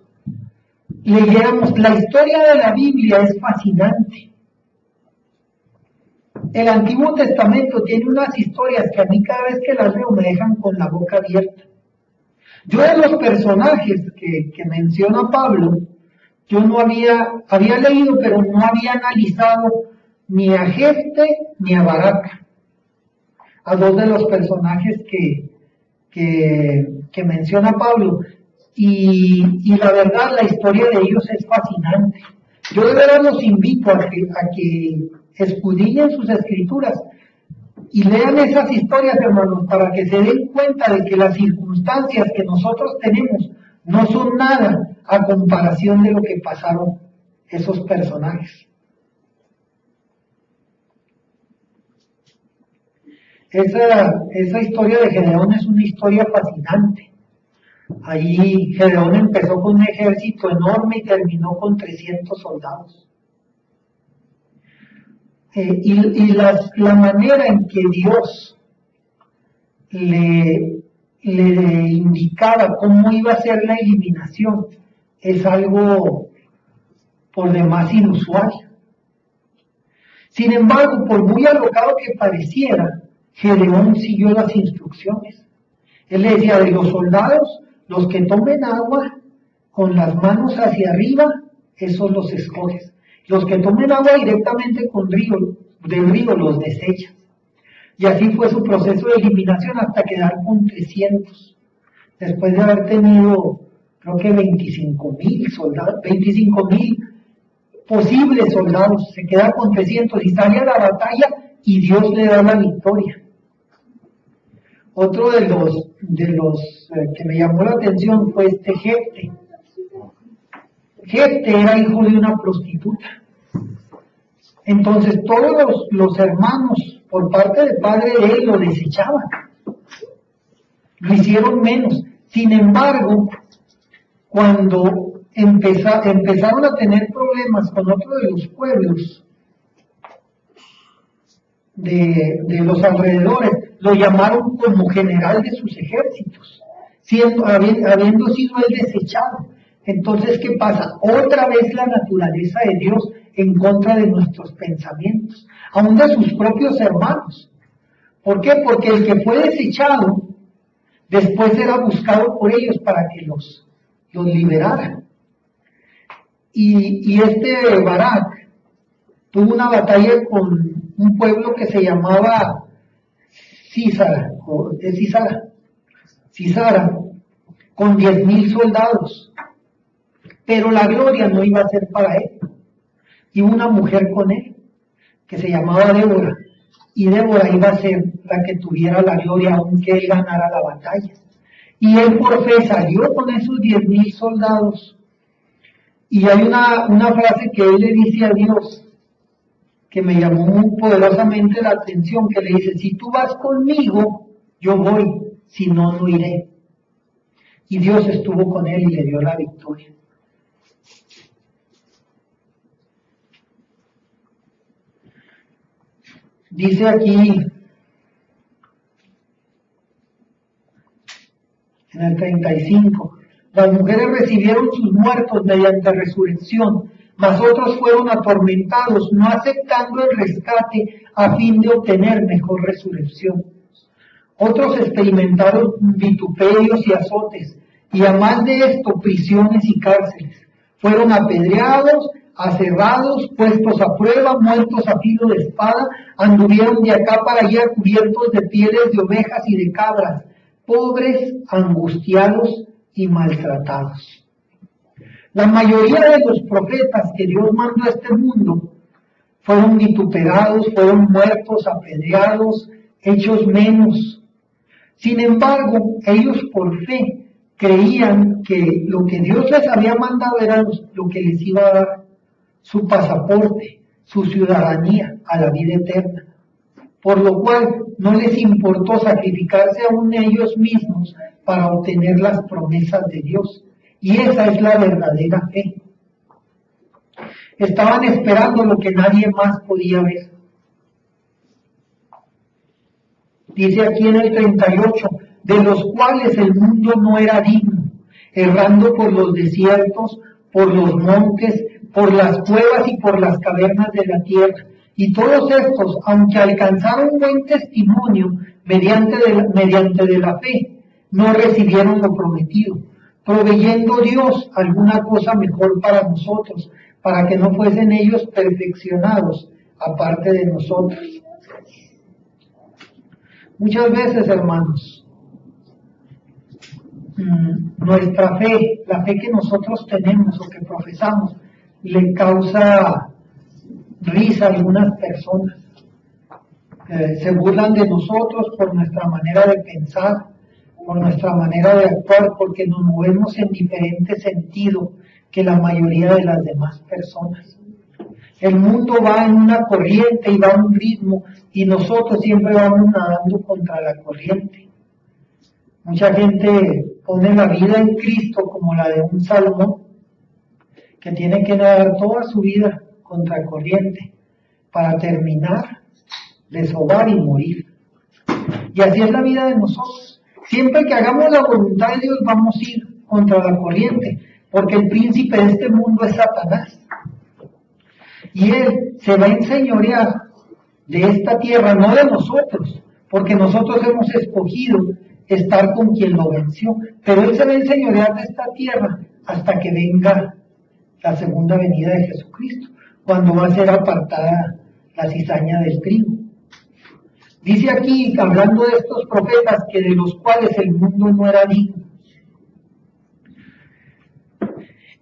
leyéramos la historia de la Biblia, es fascinante. El Antiguo Testamento tiene unas historias que a mí cada vez que las leo me dejan con la boca abierta. Yo de los personajes que menciona Pablo, yo no había leído, pero no había analizado ni a Jefte ni a Barak, a 2 de los personajes que menciona Pablo. Y la verdad, la historia de ellos es fascinante. Yo de verdad los invito a que escudriñen sus escrituras y lean esas historias, hermanos, para que se den cuenta de que las circunstancias que nosotros tenemos no son nada a comparación de lo que pasaron esos personajes. Esa historia de Gedeón es una historia fascinante. Allí Gedeón empezó con un ejército enorme y terminó con 300 soldados. La manera en que Dios le indicaba cómo iba a ser la eliminación es algo por demás inusual. Sin embargo, por muy alocado que pareciera, Gedeón siguió las instrucciones. Él le decía: de los soldados, los que tomen agua con las manos hacia arriba, esos los escoges. Los que tomen agua directamente del río los desechas. Y así fue su proceso de eliminación hasta quedar con 300. Después de haber tenido, creo que 25,000 soldados, 25,000 posibles soldados, se queda con 300 y sale a la batalla y Dios le da la victoria. Otro de los que me llamó la atención fue Jefte. Jefte era hijo de una prostituta. Entonces todos los hermanos, por parte del padre de él, lo desechaban. Lo hicieron menos. Sin embargo, cuando empezaron a tener problemas con otro de los pueblos de los alrededores, lo llamaron como general de sus ejércitos, habiendo sido él desechado. Entonces, ¿qué pasa? Otra vez la naturaleza de Dios en contra de nuestros pensamientos, aún de sus propios hermanos. ¿Por qué? Porque el que fue desechado, después era buscado por ellos para que los liberaran. Y este Barak tuvo una batalla con un pueblo que se llamaba Sísara, con 10,000 soldados. Pero la gloria no iba a ser para él. Y una mujer con él, que se llamaba Débora. Y Débora iba a ser la que tuviera la gloria, aunque él ganara la batalla. Y él por fe salió con esos 10,000 soldados. Y hay una frase que él le dice a Dios, que me llamó muy poderosamente la atención, que le dice: si tú vas conmigo, yo voy, si no, no iré. Y Dios estuvo con él y le dio la victoria. Dice aquí, en el 35, las mujeres recibieron sus muertos mediante resurrección, mas otros fueron atormentados, no aceptando el rescate a fin de obtener mejor resurrección. Otros experimentaron vituperios y azotes, y además de esto, prisiones y cárceles. Fueron apedreados, aserrados, puestos a prueba, muertos a filo de espada, anduvieron de acá para allá cubiertos de pieles de ovejas y de cabras, pobres, angustiados y maltratados. La mayoría de los profetas que Dios mandó a este mundo fueron vituperados, fueron muertos, apedreados, hechos menos. Sin embargo, ellos por fe creían que lo que Dios les había mandado era lo que les iba a dar su pasaporte, su ciudadanía a la vida eterna. Por lo cual no les importó sacrificarse aún ellos mismos para obtener las promesas de Dios. Y esa es la verdadera fe. Estaban esperando lo que nadie más podía ver. Dice aquí en el 38, de los cuales el mundo no era digno, errando por los desiertos, por los montes, por las cuevas y por las cavernas de la tierra. Y todos estos, aunque alcanzaron buen testimonio mediante de la fe, no recibieron lo prometido, proveyendo Dios alguna cosa mejor para nosotros, para que no fuesen ellos perfeccionados aparte de nosotros. Muchas veces, hermanos, nuestra fe, la fe que nosotros tenemos o que profesamos, le causa risa algunas personas. Se burlan de nosotros por nuestra manera de pensar, por nuestra manera de actuar, porque nos movemos en diferente sentido que la mayoría de las demás personas. El mundo va en una corriente y va a un ritmo, y nosotros siempre vamos nadando contra la corriente. Mucha gente pone la vida en Cristo como la de un salmón, que tiene que nadar toda su vida contra corriente para terminar, desovar y morir. Y así es la vida de nosotros. Siempre que hagamos la voluntad de Dios vamos a ir contra la corriente, porque el príncipe de este mundo es Satanás. Y él se va a enseñorear de esta tierra, no de nosotros, porque nosotros hemos escogido estar con quien lo venció, pero él se va a enseñorear de esta tierra hasta que venga la segunda venida de Jesucristo, cuando va a ser apartada la cizaña del trigo. Dice aquí, hablando de estos profetas, que de los cuales el mundo no era digno.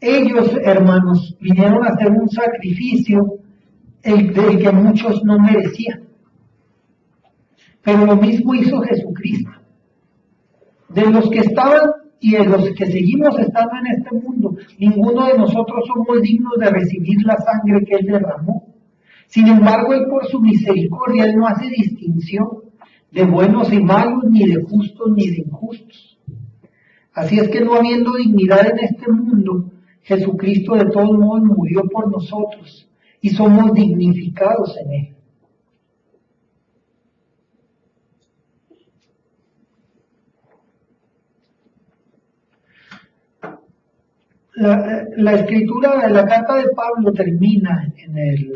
Ellos, hermanos, vinieron a hacer un sacrificio del que muchos no merecían. Pero lo mismo hizo Jesucristo. De los que estaban y de los que seguimos estando en este mundo, ninguno de nosotros somos dignos de recibir la sangre que Él derramó. Sin embargo, Él por su misericordia, Él no hace distinción de buenos y malos, ni de justos ni de injustos. Así es que no habiendo dignidad en este mundo, Jesucristo de todos modos murió por nosotros y somos dignificados en Él. La escritura de la carta de Pablo termina en el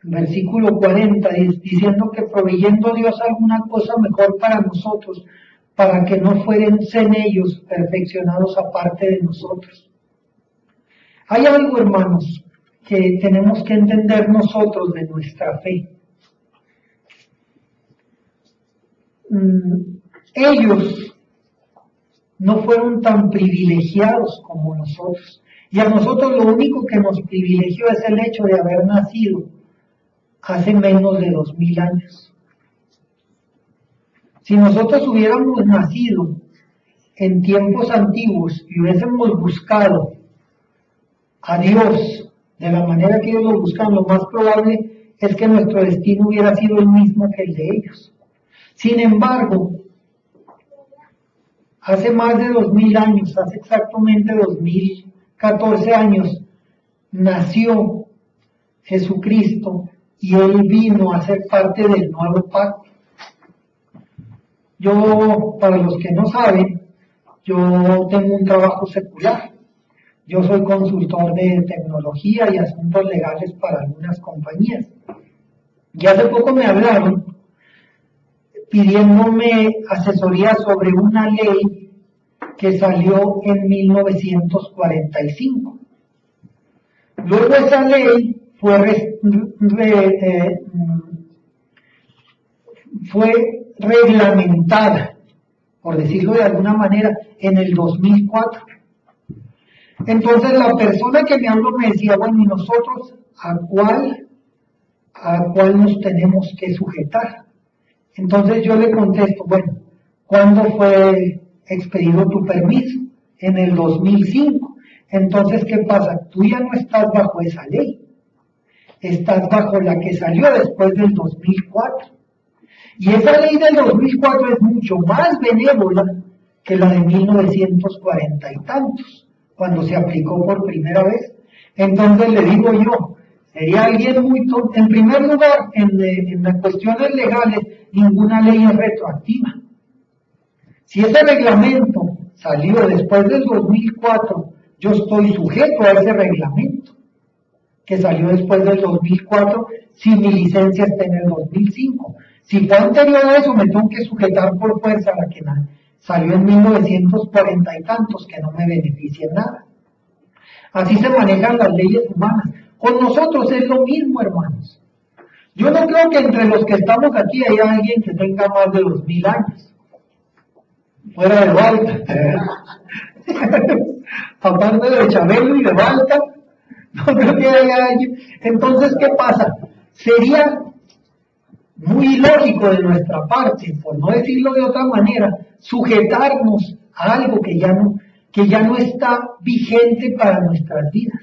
versículo 40 diciendo que proveyendo Dios alguna cosa mejor para nosotros, para que no fuesen ellos perfeccionados aparte de nosotros. Hay algo, hermanos, que tenemos que entender nosotros de nuestra fe. Ellos no fueron tan privilegiados como nosotros. Y a nosotros lo único que nos privilegió es el hecho de haber nacido hace menos de 2000 años. Si nosotros hubiéramos nacido en tiempos antiguos y hubiésemos buscado a Dios de la manera que ellos lo buscan, lo más probable es que nuestro destino hubiera sido el mismo que el de ellos. Sin embargo, hace más de 2000 años, hace exactamente 2014 años, nació Jesucristo y Él vino a ser parte del nuevo pacto. Yo, para los que no saben, yo tengo un trabajo secular. Yo soy consultor de tecnología y asuntos legales para algunas compañías. Y hace poco me hablaron pidiéndome asesoría sobre una ley que salió en 1945. Luego esa ley fue reglamentada, por decirlo de alguna manera, en el 2004. Entonces la persona que me habló me decía, bueno, ¿y nosotros a cuál nos tenemos que sujetar? Entonces yo le contesto, bueno, ¿cuándo fue expedido tu permiso? En el 2005. Entonces, ¿qué pasa? Tú ya no estás bajo esa ley. Estás bajo la que salió después del 2004. Y esa ley del 2004 es mucho más benévola que la de 1940 y tantos, cuando se aplicó por primera vez. Entonces le digo yo, sería alguien muy tonto. En primer lugar, en las cuestiones legales, ninguna ley es retroactiva. Si ese reglamento salió después del 2004, yo estoy sujeto a ese reglamento que salió después del 2004 si mi licencia está en el 2005. Si fue anterior a eso, me tengo que sujetar por fuerza a la que salió en 1940 y tantos, que no me beneficia en nada. Así se manejan las leyes humanas. Con nosotros es lo mismo, hermanos. Yo no creo que entre los que estamos aquí haya alguien que tenga más de 2000 años. Fuera de Balta. Aparte de Chabelo y de Balta, No creo que haya alguien. Entonces, ¿qué pasa? Sería muy ilógico de nuestra parte, por no decirlo de otra manera, sujetarnos a algo que ya no está vigente para nuestras vidas.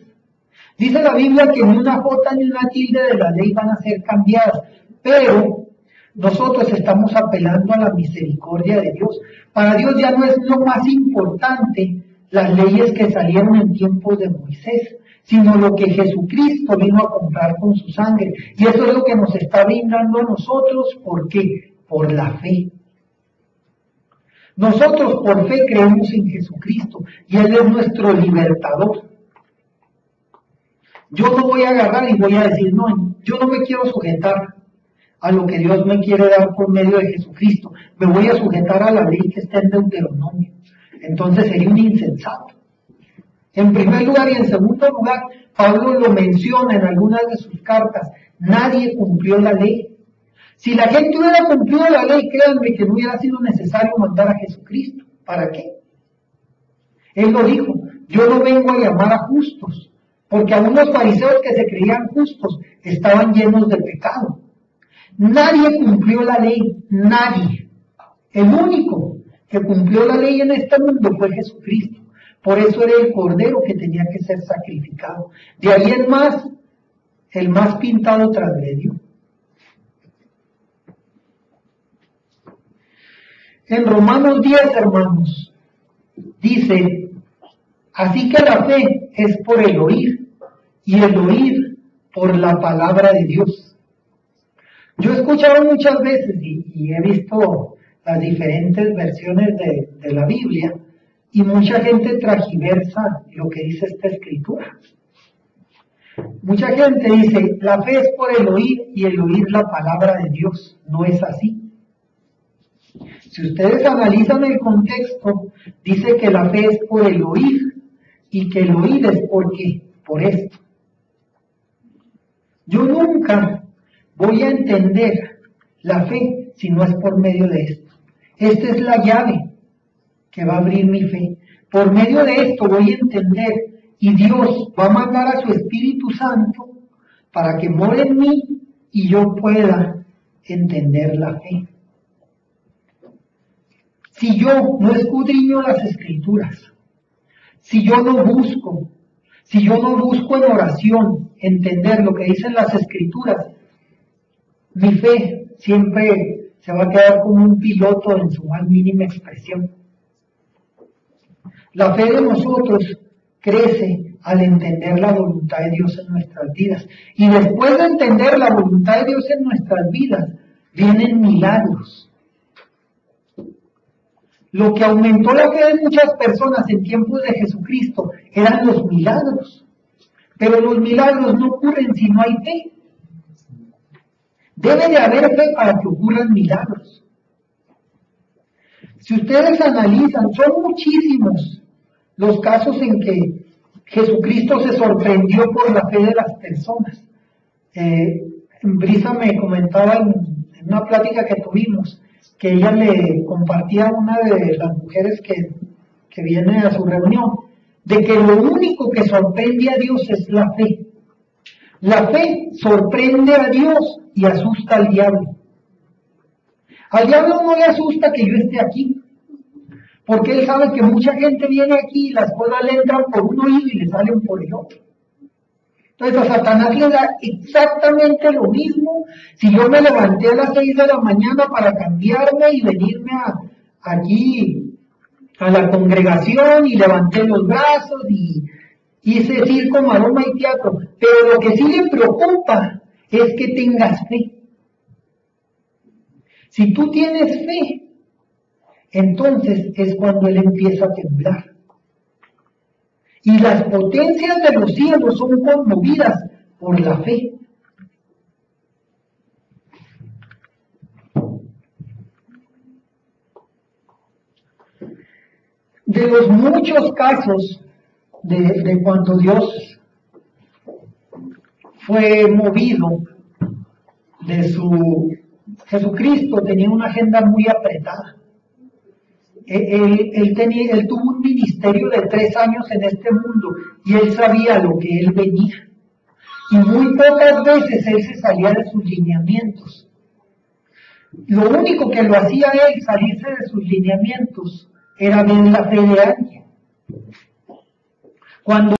Dice la Biblia que ni una jota ni una tilde de la ley van a ser cambiadas, pero nosotros estamos apelando a la misericordia de Dios. Para Dios ya no es lo más importante las leyes que salieron en tiempos de Moisés, sino lo que Jesucristo vino a comprar con su sangre. Y eso es lo que nos está brindando a nosotros. ¿Por qué? Por la fe. Nosotros por fe creemos en Jesucristo y Él es nuestro libertador. Yo no voy a agarrar y voy a decir, no, yo no me quiero sujetar a lo que Dios me quiere dar por medio de Jesucristo. Me voy a sujetar a la ley que está en Deuteronomio. Entonces sería un insensato. En primer lugar y en segundo lugar, Pablo lo menciona en algunas de sus cartas. Nadie cumplió la ley. Si la gente hubiera cumplido la ley, créanme que no hubiera sido necesario mandar a Jesucristo. ¿Para qué? Él lo dijo, yo no vengo a llamar a justos, porque aún los fariseos que se creían justos estaban llenos de pecado. Nadie cumplió la ley, nadie. El único que cumplió la ley en este mundo fue Jesucristo. Por eso era el cordero que tenía que ser sacrificado. De ahí el más pintado transgredió. En Romanos 10, hermanos, dice, así que la fe es por el oír, y el oír por la palabra de Dios. Yo he escuchado muchas veces y he visto las diferentes versiones de la Biblia, y mucha gente transgiversa lo que dice esta escritura. Mucha gente dice, la fe es por el oír y el oír la palabra de Dios. No es así. Si ustedes analizan el contexto, dice que la fe es por el oír y que el oír es por esto. Yo nunca voy a entender la fe si no es por medio de esto. Esta es la llave que va a abrir mi fe. Por medio de esto voy a entender y Dios va a mandar a su Espíritu Santo para que more en mí y yo pueda entender la fe. Si yo no escudriño las Escrituras, si yo no busco en oración entender lo que dicen las Escrituras, mi fe siempre se va a quedar como un piloto en su más mínima expresión. La fe de nosotros crece al entender la voluntad de Dios en nuestras vidas. Y después de entender la voluntad de Dios en nuestras vidas, vienen milagros. Lo que aumentó la fe de muchas personas en tiempos de Jesucristo eran los milagros. Pero los milagros no ocurren si no hay fe. Debe de haber fe para que ocurran milagros. Si ustedes analizan, son muchísimos los casos en que Jesucristo se sorprendió por la fe de las personas. Brisa me comentaba en una plática que tuvimos, que ella le compartía a una de las mujeres que viene a su reunión, de que lo único que sorprende a Dios es la fe. La fe sorprende a Dios y asusta al diablo. Al diablo no le asusta que yo esté aquí, porque él sabe que mucha gente viene aquí y las cosas le entran por un oído y le salen por el otro. Entonces a Satanás le da exactamente lo mismo si yo me levanté a las 6 de la mañana para cambiarme y venirme aquí a la congregación y levanté los brazos y hice circo, maroma y teatro. Pero lo que sí le preocupa es que tengas fe. Si tú tienes fe, entonces es cuando él empieza a temblar. Y las potencias de los cielos son conmovidas por la fe. De los muchos casos de cuando Dios fue movido de Jesucristo tenía una agenda muy apretada. él tuvo un ministerio de 3 años en este mundo y él sabía a lo que él venía. Y muy pocas veces él se salía de sus lineamientos. Lo único que lo hacía él salirse de sus lineamientos era ver la fe de alguien. Cuando